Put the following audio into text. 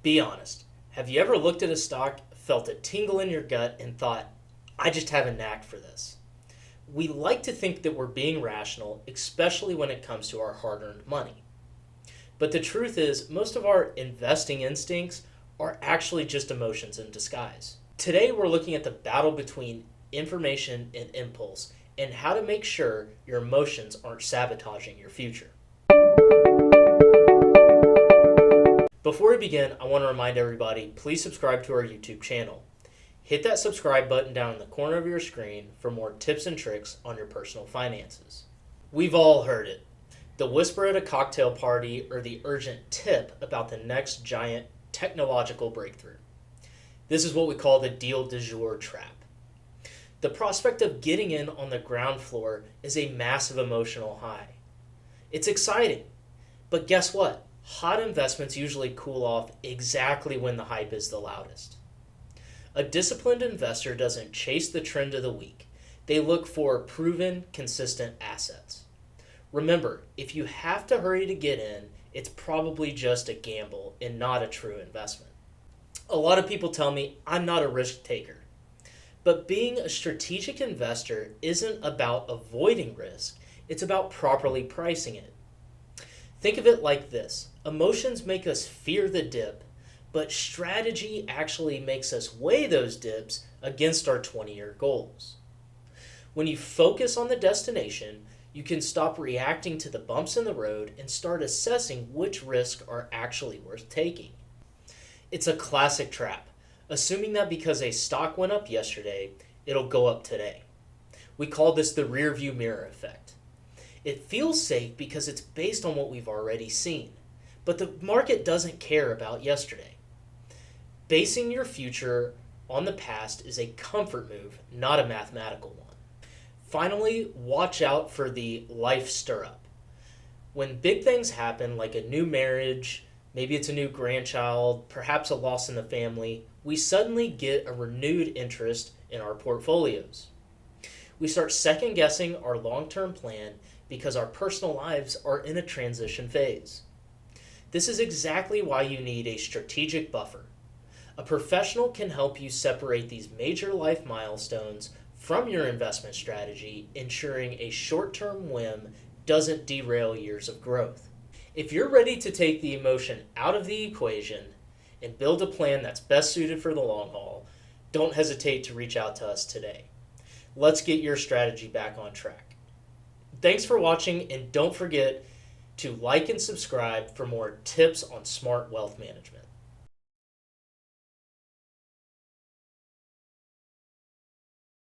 Be honest. Have you ever looked at a stock, felt a tingle in your gut, and thought, I just have a knack for this? We like to think that we're being rational, especially when it comes to our hard earned money. But the truth is, most of our investing instincts are actually just emotions in disguise. Today, we're looking at the battle between information and impulse and how to make sure your emotions aren't sabotaging your future. Before we begin, I want to remind everybody, please subscribe to our YouTube channel. Hit that subscribe button down in the corner of your screen for more tips and tricks on your personal finances. We've all heard it. The whisper at a cocktail party or the urgent tip about the next giant technological breakthrough. This is what we call the Deal Du Jour trap. The prospect of getting in on the ground floor is a massive emotional high. It's exciting, but guess what? Hot investments usually cool off exactly when the hype is the loudest. A disciplined investor doesn't chase the trend of the week. They look for proven, consistent assets. Remember, if you have to hurry to get in, it's probably just a gamble and not a true investment. A lot of people tell me I'm not a risk taker. But being a strategic investor isn't about avoiding risk, it's about properly pricing it. Think of it like this. Emotions make us fear the dip, but strategy actually makes us weigh those dips against our 20-year goals. When you focus on the destination, you can stop reacting to the bumps in the road and start assessing which risks are actually worth taking. It's a classic trap, assuming that because a stock went up yesterday, it'll go up today. We call this the rear view mirror effect. It feels safe because it's based on what we've already seen, but the market doesn't care about yesterday. Basing your future on the past is a comfort move, not a mathematical one. Finally, watch out for the life stir-up. When big things happen, like a new marriage, maybe it's a new grandchild, perhaps a loss in the family, we suddenly get a renewed interest in our portfolios. We start second-guessing our long-term plan because our personal lives are in a transition phase. This is exactly why you need a strategic buffer. A professional can help you separate these major life milestones from your investment strategy, ensuring a short-term whim doesn't derail years of growth. If you're ready to take the emotion out of the equation and build a plan that's best suited for the long haul, don't hesitate to reach out to us today. Let's get your strategy back on track. Thanks for watching, and don't forget to like and subscribe for more tips on smart wealth management.